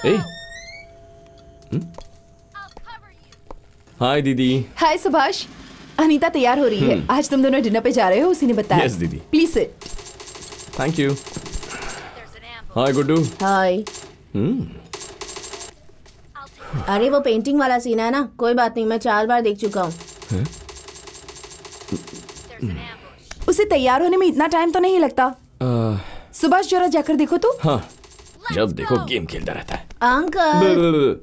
ए, हाय दीदी। हाय सुभाष। अनीता तैयार हो रही है। आज तुम दोनों डिनर पे जा रहे हो, उसी ने बताया। यस दीदी। Please sit. Thank you. Hi Guddu. Hi. अरे वो पेंटिंग वाला सीन है ना, कोई बात नहीं, मैं 4 बार देख चुका हूँ। उसे तैयार होने में इतना टाइम तो नहीं लगता। सुभाष जरा जाकर देखो तो। हाँ, जब देखो गेम खेलता रहता है। अंकल।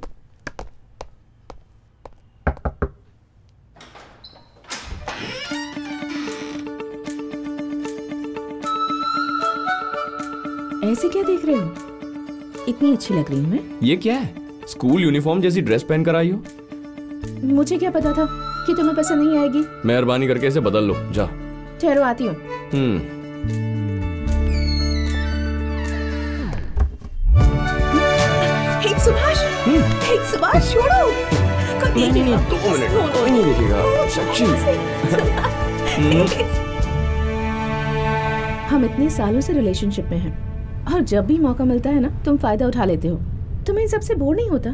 ऐसे क्या देख रहे हो? इतनी अच्छी लग रही हूँ मैं। ये क्या है? स्कूल यूनिफॉर्म जैसी ड्रेस पहन कर आई हो। मुझे क्या पता था कि तुम्हें पसंद नहीं आएगी। मेहरबानी करके इसे बदल लो। जा। ठहरो, आती हूँ। सुभाष, सुभाष छोड़ो। नहीं, 2 मिनट, कोई नहीं देखेगा। सच्ची। हम इतने सालों से रिलेशनशिप में हैं और जब भी मौका मिलता है ना, तुम फायदा उठा लेते हो। तुम्हें सबसे बोर नहीं होता?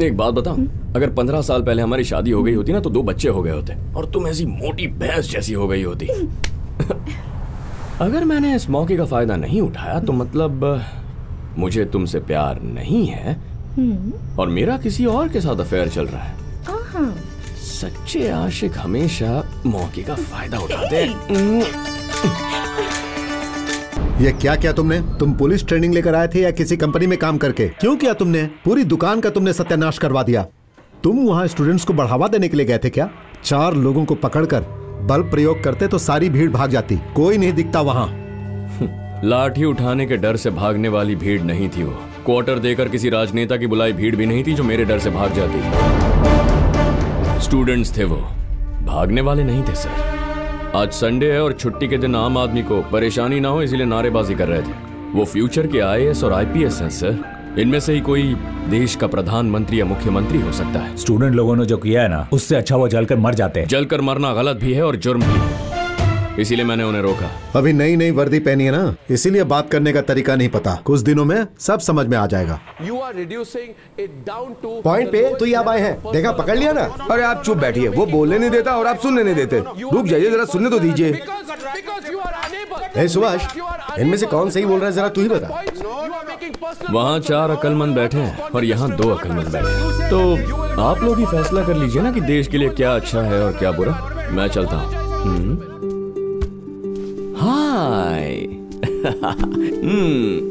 एक बात बताऊं, अगर 15 साल पहले हमारी शादी हो गई होती ना तो 2 बच्चे हो गए होते और तुम ऐसी मोटी भैंस जैसी हो गई होती। अगर मैंने इस मौके का फायदा नहीं उठाया तो मतलब मुझे तुमसे प्यार नहीं है और मेरा किसी और के साथ अफेयर चल रहा है। सच्चे आशिक हमेशा मौके का फायदा उठाते हैं। ये क्या किया तुमने? तुम पुलिस ट्रेनिंग लेकर आए थे या किसी कंपनी में काम करके? क्यों किया तुमने? पूरी दुकान का तुमने सत्यानाश करवा दिया। तुम वहाँ स्टूडेंट्स को बढ़ावा देने के लिए गए थे क्या? 4 लोगों को पकड़कर बल प्रयोग करते तो सारी भीड़ भाग जाती। कोई नहीं दिखता वहाँ। लाठी उठाने के डर से भागने वाली भीड़ नहीं थी वो। क्वार्टर देकर किसी राजनेता की बुलाई भीड़ भी नहीं थी जो मेरे डर से भाग जाती। स्टूडेंट्स थे वो, भागने वाले नहीं थे सर। आज संडे है और छुट्टी के दिन आम आदमी को परेशानी ना हो इसलिए नारेबाजी कर रहे थे। वो फ्यूचर के IAS और IPS हैं सर। इनमें से ही कोई देश का प्रधानमंत्री या मुख्यमंत्री हो सकता है। स्टूडेंट लोगों ने जो किया है ना, उससे अच्छा वो जलकर मर जाते हैं। जलकर मरना गलत भी है और जुर्म भी, इसीलिए मैंने उन्हें रोका। अभी नई नई वर्दी पहनी है ना, इसीलिए बात करने का तरीका नहीं पता। कुछ दिनों में सब समझ में आ जाएगा। पॉइंट पे तो ये आप आए हैं, देखा पकड़ लिया ना। अरे आप चुप बैठिए, वो बोलने नहीं देता और आप सुनने नहीं देते। रुक जाइए, जरा सुनने तो दीजिए। ए सुभाष, इनमें से कौन सही बोल रहा है, जरा तू ही बता। वहाँ 4 अक्लमंद बैठे हैं और यहाँ 2 अक्लमंद बैठे हैं। तो आप लोग ही फैसला कर लीजिए ना कि देश के लिए क्या अच्छा है और क्या बुरा। मैं चलता हूँ। हाय।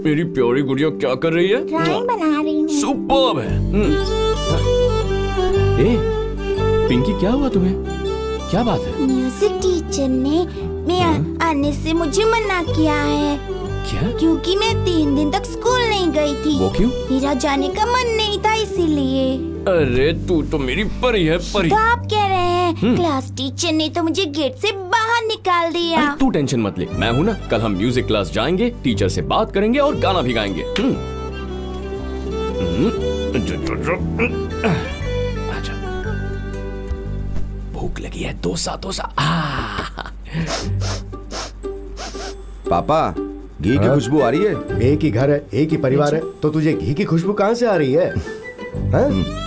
मेरी प्यारी गुड़िया क्या कर रही है? ड्राइंग बना रही हूँ। सुपर्ब है। ए, पिंकी क्या हुआ तुम्हें? क्या बात है? म्यूजिक टीचर ने मैं आने से मुझे मना किया है। क्या? क्योंकि मैं 3 दिन तक स्कूल नहीं गई थी। वो क्यों? मेरा जाने का मन नहीं था इसीलिए। अरे तू तो मेरी परी है, परी। तो आप कह रहे हैं क्लास टीचर ने तो मुझे गेट से बाहर निकाल दिया। तू टेंशन मत ले, मैं हूँ ना। कल हम म्यूजिक क्लास जाएंगे, टीचर से बात करेंगे और गाना भी गाएंगे। अच्छा, भूख लगी है। डोसा। पापा, घी की खुशबू आ रही है। एक ही घर है, एक ही परिवार है, तो तुझे घी की खुशबू कहाँ से आ रही है?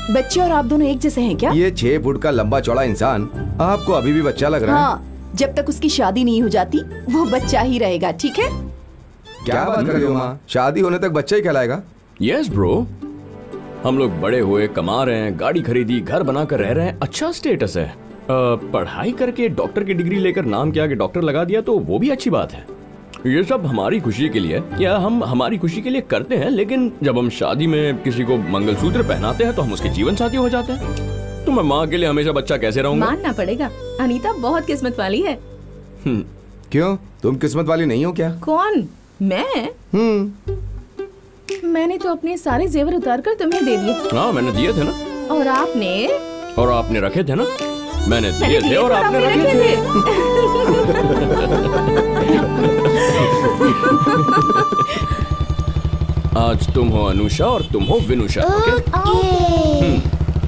बच्चे और आप दोनों एक जैसे हैं क्या? ये 6 फुट का लंबा चौड़ा इंसान आपको अभी भी बच्चा लग रहा है। हाँ, जब तक उसकी शादी नहीं हो जाती वो बच्चा ही रहेगा, ठीक है? क्या बात कर रही हो माँ? शादी होने तक बच्चा ही कहलाएगा? यस ब्रो, हम लोग बड़े हुए, कमा रहे हैं, गाड़ी खरीदी, घर बनाकर रह रहे हैं, अच्छा स्टेटस है। पढ़ाई करके डॉक्टर की डिग्री लेकर नाम के आगे डॉक्टर लगा दिया तो वो भी अच्छी बात है। ये सब हमारी खुशी के लिए, या हम हमारी खुशी के लिए करते हैं, लेकिन जब हम शादी में किसी को मंगलसूत्र पहनाते हैं तो हम उसके जीवन साथी हो जाते हैं। तो मैं माँ के लिए हमेशा बच्चा कैसे रहूंगा? मानना पड़ेगा, अनीता बहुत किस्मत वाली है। क्यों, तुम किस्मत वाली नहीं हो क्या? कौन? मैं? मैंने तो अपने सारे जेवर उतार कर तुम्हें दे दिए। हाँ, मैंने दिए थे ना। और आपने? और आपने रखे थे ना। मैंने दिए थे और आपने रखे थे। आज तुम हो अनुषा और तुम हो विनुषा। ओके।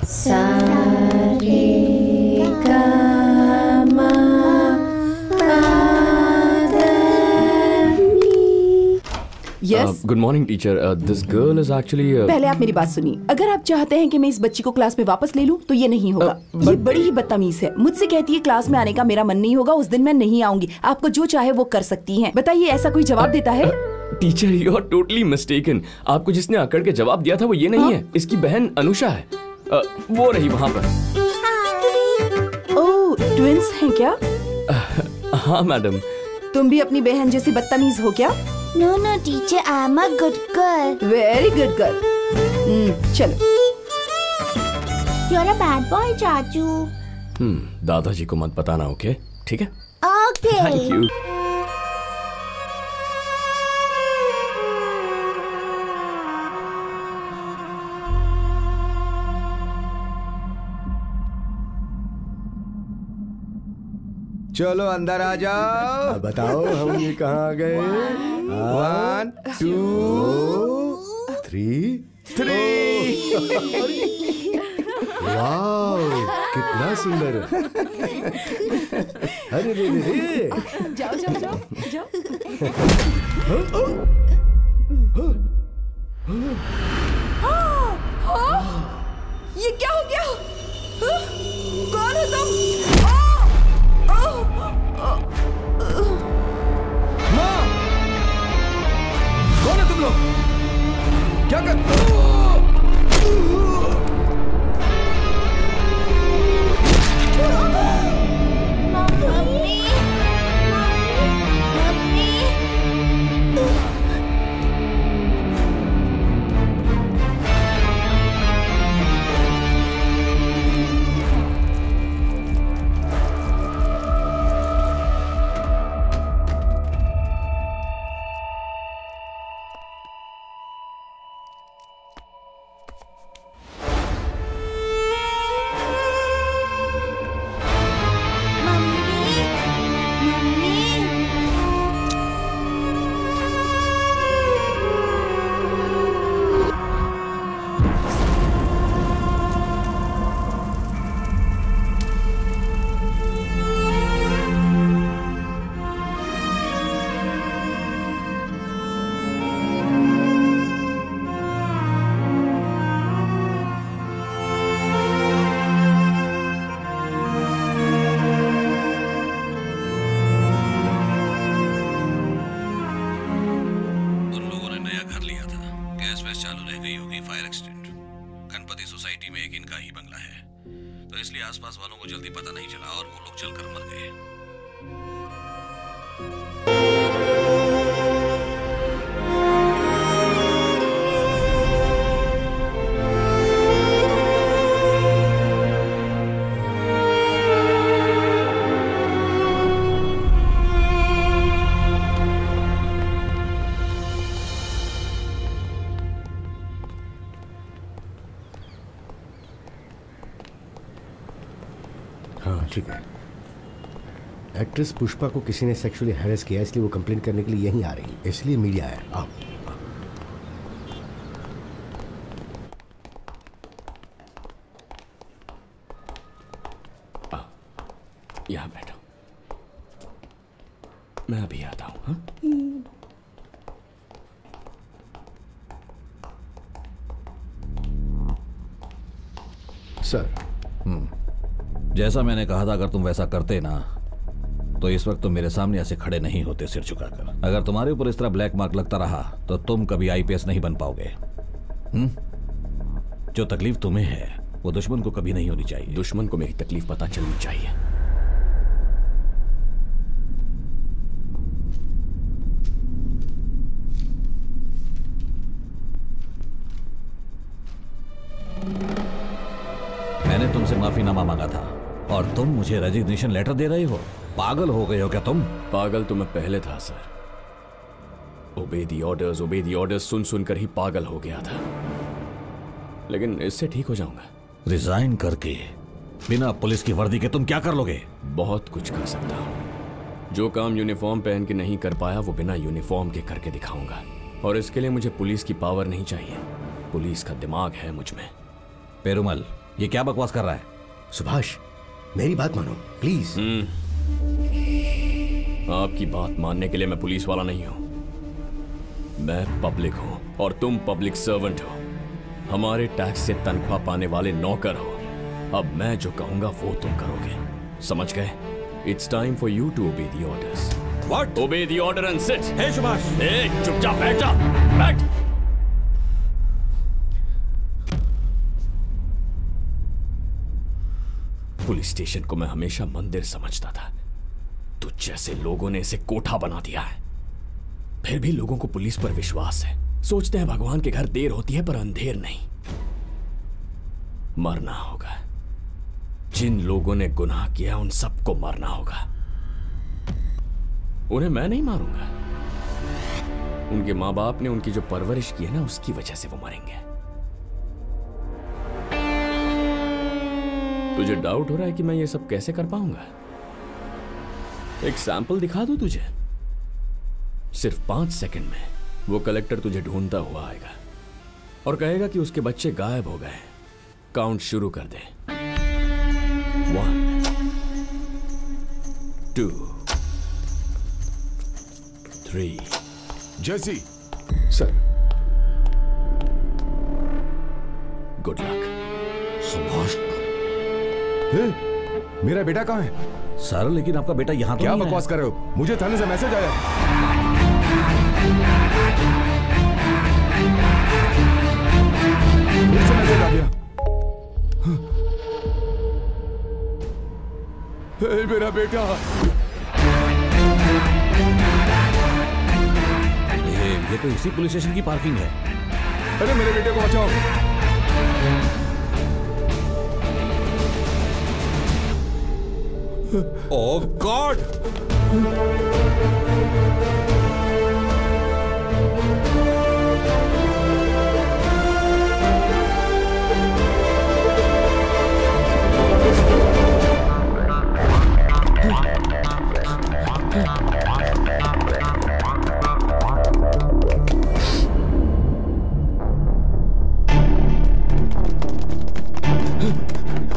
सारे gamma Yes? Good morning teacher, this girl is actually पहले आप मेरी बात सुनिए। अगर आप चाहते हैं कि मैं इस बच्ची को क्लास में वापस ले लूं तो ये नहीं होगा। ये बड़ी ही बदतमीज है। मुझसे कहती है क्लास में आने का मेरा मन नहीं होगा, उस दिन मैं नहीं आऊंगी। आपको जो चाहे वो कर सकती हैं। बताइए, ऐसा कोई जवाब देता है? Teacher you are totally mistaken. आपको जिसने अकड़ के जवाब दिया था वो ये नहीं है, इसकी बहन अनुषा है। वो रही वहाँ पर। ओह, ट्विंस हैं क्या? हाँ मैडम। तुम भी अपनी बहन जैसी बदतमीज हो क्या? No no teacher, I am a good girl. Very good girl. चलो। You are a bad boy चाचू। दादाजी को मत बताना, ओके? ठीक है? ओके। Thank you. चलो अंदर आ जाओ। अब बताओ हम ये कहाँ गए? 1 2 3। वाह, कितना सुंदर है। अरे रे रे। जाओ जाओ जाओ जाओ। ये क्या हो गया? कौन हो तुम? कौन है तुम लोग? क्या कर? आसपास वालों को जल्दी पता नहीं चला और वो लोग चलकर मर गए। हाँ ठीक है। एक्ट्रेस पुष्पा को किसी ने सेक्सुअली हैरेस किया, इसलिए वो कंप्लेंट करने के लिए यहीं आ रही है, इसलिए मीडिया आया। आओ। यहाँ बैठो, मैं अभी आता हूँ। हाँ? सर। जैसा मैंने कहा था, अगर तुम वैसा करते ना तो इस वक्त तुम मेरे सामने ऐसे खड़े नहीं होते सिर झुकाकर। अगर तुम्हारे ऊपर इस तरह ब्लैक मार्क लगता रहा तो तुम कभी आईपीएस नहीं बन पाओगे। जो तकलीफ तुम्हें है वो दुश्मन को कभी नहीं होनी चाहिए। दुश्मन को मेरी तकलीफ पता चलनी चाहिए। मैंने तुमसे माफीनामा मांगा था और तुम मुझे रेजिग्नेशन लेटर दे रहे हो। पागल हो गए हो क्या तुम? पागल तो मैं पहले था सर। ओबे दी ऑर्डर्स सुन सुनकर ही पागल हो गया था, लेकिन इससे ठीक हो जाऊंगा। रिजाइन करके बिना पुलिस की वर्दी के तुम क्या कर लोगे? बहुत कुछ कर सकता हूं। जो काम यूनिफॉर्म पहन के नहीं कर पाया वो बिना यूनिफॉर्म के करके दिखाऊंगा। और इसके लिए मुझे पुलिस की पावर नहीं चाहिए, पुलिस का दिमाग है मुझ में। पेरुमल, ये क्या बकवास कर रहा है? सुभाष, मेरी बात मानो प्लीज। आपकी बात मानने के लिए मैं पुलिस वाला नहीं हूं। मैं पब्लिक हूं और तुम पब्लिक सर्वेंट हो, हमारे टैक्स से तनख्वाह पाने वाले नौकर हो। अब मैं जो कहूंगा वो तुम करोगे, समझ गए? It's time for you to obey the orders. What? Obey the order and sit. Hey Subhash, चुपचाप बैठ जा, बैठ। पुलिस स्टेशन को मैं हमेशा मंदिर समझता था, तो जैसे लोगों ने इसे कोठा बना दिया है। फिर भी लोगों को पुलिस पर विश्वास है, सोचते हैं भगवान के घर देर होती है पर अंधेर नहीं। मरना होगा, जिन लोगों ने गुनाह किया उन सबको मरना होगा। उन्हें मैं नहीं मारूंगा, उनके मां बाप ने उनकी जो परवरिश की है ना, उसकी वजह से वो मरेंगे। तुझे डाउट हो रहा है कि मैं ये सब कैसे कर पाऊंगा? एक सैंपल दिखा दूं तुझे? सिर्फ 5 सेकंड में वो कलेक्टर तुझे ढूंढता हुआ आएगा और कहेगा कि उसके बच्चे गायब हो गए। काउंट शुरू कर दे। 1 2 3। जैसी सर। Good luck. सुभाष, मेरा बेटा कहाँ है? सर लेकिन आपका बेटा यहाँ तो क्या नहीं बकवास कर रहे हो? मुझे थाने से मैसेज आया। फिर से मैसेज आ गया। मेरा बेटा। ये तो इसी पुलिस स्टेशन की पार्किंग है। अरे मेरे बेटे को बचाओ। ओह गॉड!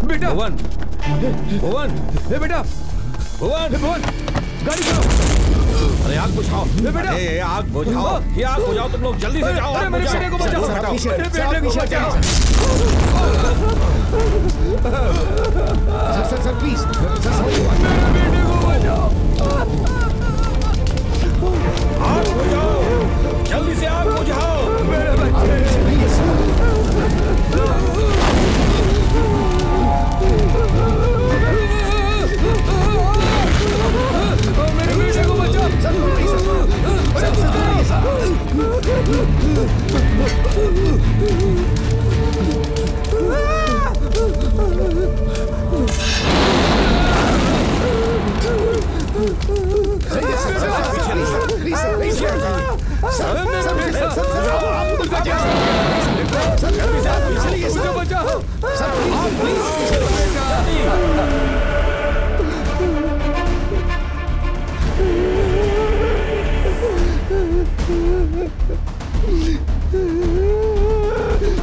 बेटा। भुवन, भुवन, हे बेटा, भुवन, भुवन, गाड़ी चलाओ। अरे आग बुझाओ। बेटा, अरे आग बुझाओ, ये आग बुझाओ, तुम लोग जल्दी से जाओ। अरे मेरे बेटे को बचाओ। मेरे बेटे को बचाओ। सर प्लीज, मेरे बेटे को बचाओ। आग बुझाओ, जल्दी से आग बुझाओ। मेरे बच्चे। मेरे बेटे को बचाओ।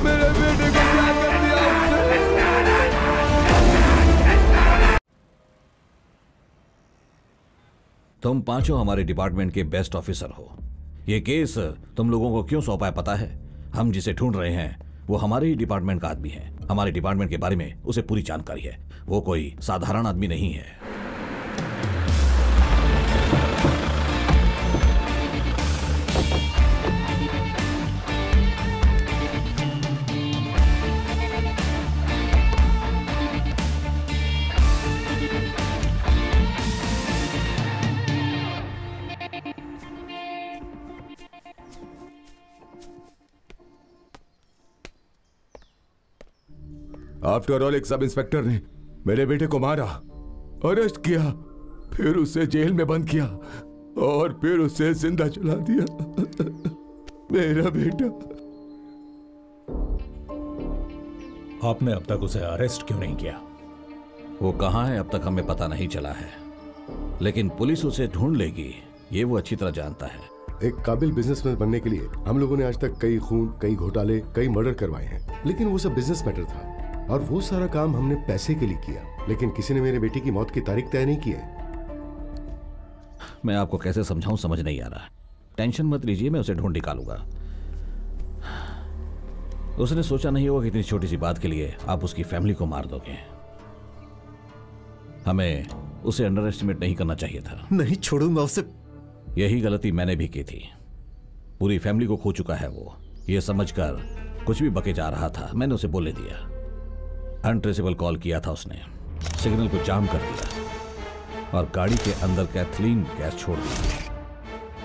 मेरे बेटे को क्या कर दिया उसने? तुम पांचों हमारे डिपार्टमेंट के बेस्ट ऑफिसर हो। ये केस तुम लोगों को क्यों सौंपा है पता है? हम जिसे ढूंढ रहे हैं वो हमारे ही डिपार्टमेंट का आदमी है। हमारे डिपार्टमेंट के बारे में उसे पूरी जानकारी है। वो कोई साधारण आदमी नहीं है। आफ्टर ऑल एक सब इंस्पेक्टर ने मेरे बेटे को मारा, अरेस्ट किया, फिर उसे जेल में बंद किया और फिर उसे जिंदा जला दिया। मेरा बेटा। आपने अब तक उसे अरेस्ट क्यों नहीं किया? वो कहाँ है अब तक हमें पता नहीं चला है, लेकिन पुलिस उसे ढूंढ लेगी, ये वो अच्छी तरह जानता है। एक काबिल बिजनेसमैन बनने के लिए हम लोगों ने आज तक कई खून, कई घोटाले, कई मर्डर करवाए हैं, लेकिन वो सब बिजनेस मैटर था और वो सारा काम हमने पैसे के लिए किया। लेकिन किसी ने मेरे बेटे की मौत की तारीख तय नहीं की है। मैं आपको कैसे समझाऊं समझ नहीं आ रहा। टेंशन मत लीजिए, मैं उसे ढूंढ निकालूंगा। उसने सोचा नहीं होगा कि इतनी छोटी सी बात के लिए आप उसकी फैमिली को मार दोगे। हमें उसे अंडर एस्टिमेट नहीं करना चाहिए था। नहीं छोड़ूंगा उसे। यही गलती मैंने भी की थी। पूरी फैमिली को खो चुका है वो, ये समझकर कुछ भी बके जा रहा था। मैंने उसे बोलने दिया। अनट्रेसेबल कॉल किया था उसने, सिग्नल को जाम कर दिया और गाड़ी के अंदर कैथलीन गैस छोड़ दी।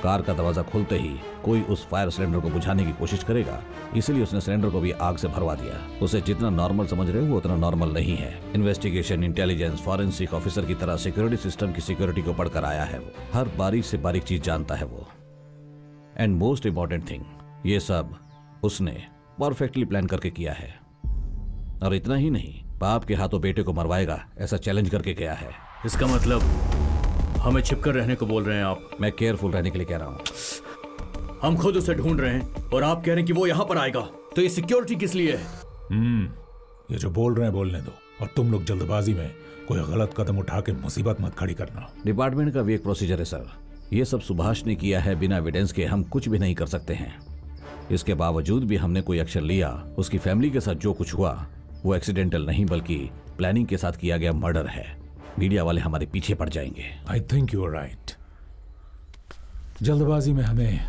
कार का दरवाजा खुलते ही कोई उस फायर सिलेंडर को बुझाने की कोशिश करेगा, इसलिए उसने सिलेंडर को भी आग से भरवा दिया। उसे जितना नॉर्मल समझ रहे हो वो उतना नॉर्मल नहीं है। इन्वेस्टिगेशन, इंटेलिजेंस, फॉरेंसिक ऑफिसर की तरह सिक्योरिटी सिस्टम की सिक्योरिटी को पढ़कर आया है वो। हर बारीक से बारीक चीज जानता है वो। एंड मोस्ट इंपॉर्टेंट थिंग, ये सब उसने परफेक्टली प्लान करके किया है। और इतना ही नहीं, बाप के हाथों बेटे को मरवाएगा ऐसा चैलेंज करके गया है। इसका मतलब हमें छिपकर रहने को बोल रहे हैं आप? मैं केयरफुल रहने के लिए कह रहा हूं। हम खुद उसे ढूंढ रहे हैं और आप कह रहे हैं कि वो यहां पर आएगा, तो ये सिक्योरिटी किस लिए है? ये जो बोल रहे हैं बोलने दो, और तुम लोग जल्दबाजी में कोई गलत कदम उठा के मुसीबत मत खड़ी करना। डिपार्टमेंट का भी एक प्रोसीजर है सर। ये सब सुभाष ने किया है, बिना एविडेंस के हम कुछ भी नहीं कर सकते हैं। इसके बावजूद भी हमने कोई एक्शन लिया। उसकी फैमिली के साथ जो कुछ हुआ वो एक्सीडेंटल नहीं बल्कि प्लानिंग के साथ किया गया मर्डर है। मीडिया वाले हमारे पीछे पड़ जाएंगे। I think you are right. जल्दबाजी में हमें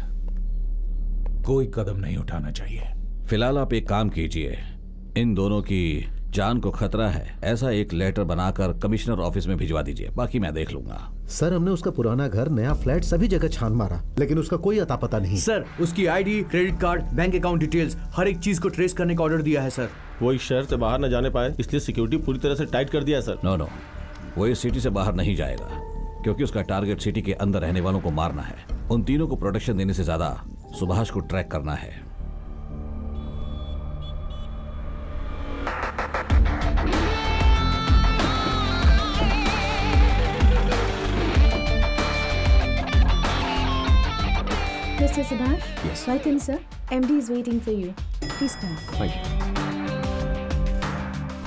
कोई कदम नहीं उठाना चाहिए। फिलहाल आप एक काम कीजिए, इन दोनों की जान को खतरा है ऐसा एक लेटर बनाकर कमिश्नर ऑफिस में भिजवा दीजिए, बाकी मैं देख लूंगा। सर, हमने उसका पुराना घर, नया फ्लैट सभी जगह छान मारा, लेकिन उसका कोई अता पता नहीं। सर, उसकी ID, credit card, bank account details, हर एक चीज को ट्रेस करने का ऑर्डर दिया है सर। वो इस शहर से बाहर न जाने पाए, इसलिए सिक्योरिटी पूरी तरह से टाइट कर दिया है सर। नो, वो इस सिटी से बाहर नहीं जाएगा, क्योंकि उसका टारगेट सिटी के अंदर रहने वालों को मारना है। उन तीनों को प्रोटेक्शन देने से ज्यादा सुभाष को ट्रैक करना है। Mr. Subhash? Yes. Welcome, sir. MD is waiting for you. Please come. Thank you.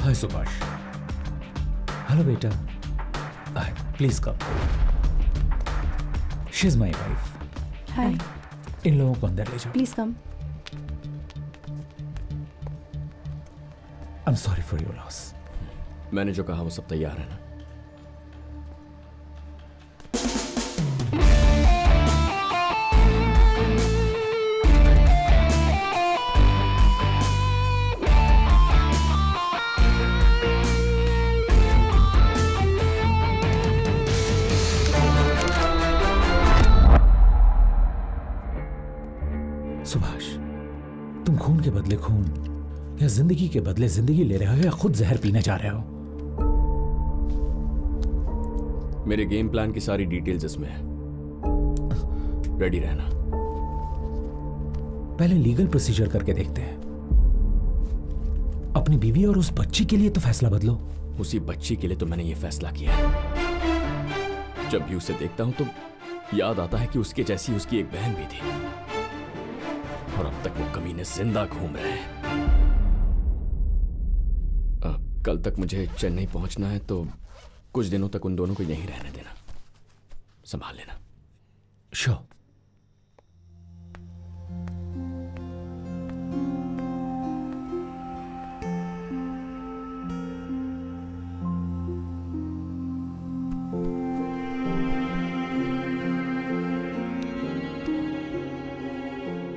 Hi Subhash. Hello बेटा, please come. She is my wife. Hi. इन लोगों को अंदर ले जाओ। Please come. I am sorry for your loss. मैंने जो कहा वो सब तैयार है ना? सुभाष, तुम खून के बदले खून या जिंदगी के बदले जिंदगी ले रहे हो या खुद जहर पीने जा रहे हो? मेरे गेम प्लान की सारी डिटेल्स इसमें है, रेडी रहना। पहले लीगल प्रोसीजर करके देखते हैं। अपनी बीवी और उस बच्ची के लिए तो फैसला बदलो। उसी बच्ची के लिए तो मैंने ये फैसला किया है। जब भी उसे देखता हूं तो याद आता है कि उसके जैसी उसकी एक बहन भी थी, और अब तक वो कमीने जिंदा घूम रहे हैं। कल तक मुझे चेन्नई पहुंचना है, तो कुछ दिनों तक उन दोनों को यहीं रहने देना, संभाल लेना। श्योर।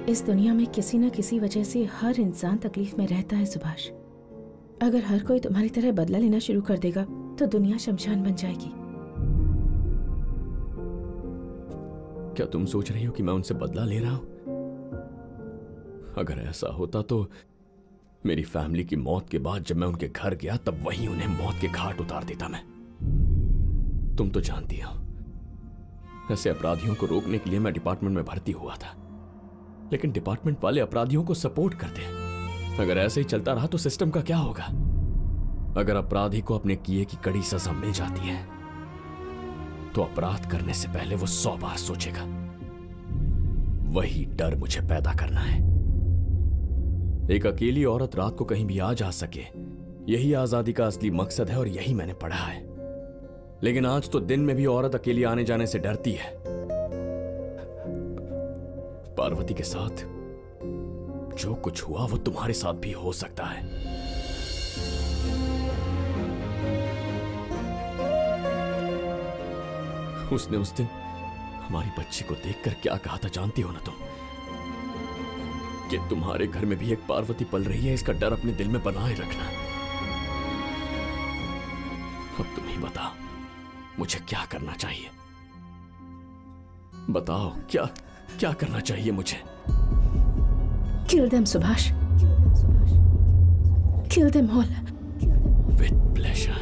इस दुनिया में किसी न किसी वजह से हर इंसान तकलीफ में रहता है सुभाष। अगर हर कोई तुम्हारी तरह बदला लेना शुरू कर देगा तो दुनिया शमशान बन जाएगी। क्या तुम सोच रही हो कि मैं उनसे बदला ले रहा हूं? अगर ऐसा होता तो मेरी फैमिली की मौत के बाद जब मैं उनके घर गया तब वहीं उन्हें मौत के घाट उतार देता मैं। तुम तो जानती हो, ऐसे अपराधियों को रोकने के लिए मैं डिपार्टमेंट में भर्ती हुआ था, लेकिन डिपार्टमेंट वाले अपराधियों को सपोर्ट करते हैं। अगर ऐसे ही चलता रहा तो सिस्टम का क्या होगा? अगर अपराधी को अपने किए की कड़ी सजा मिल जाती है तो अपराध करने से पहले वो 100 बार सोचेगा। वही डर मुझे पैदा करना है। एक अकेली औरत रात को कहीं भी आ जा सके, यही आजादी का असली मकसद है और यही मैंने पढ़ा है। लेकिन आज तो दिन में भी औरत अकेली आने जाने से डरती है। पार्वती के साथ जो कुछ हुआ वो तुम्हारे साथ भी हो सकता है। उसने उस दिन हमारी बच्ची को देखकर क्या कहा था जानती हो ना तुम? कि तुम्हारे घर में भी एक पार्वती पल रही है, इसका डर अपने दिल में बनाए रखना। अब तुम ही बताओ मुझे क्या करना चाहिए? बताओ क्या करना चाहिए मुझे? Kill them, Subhash. Kill them all. With pleasure.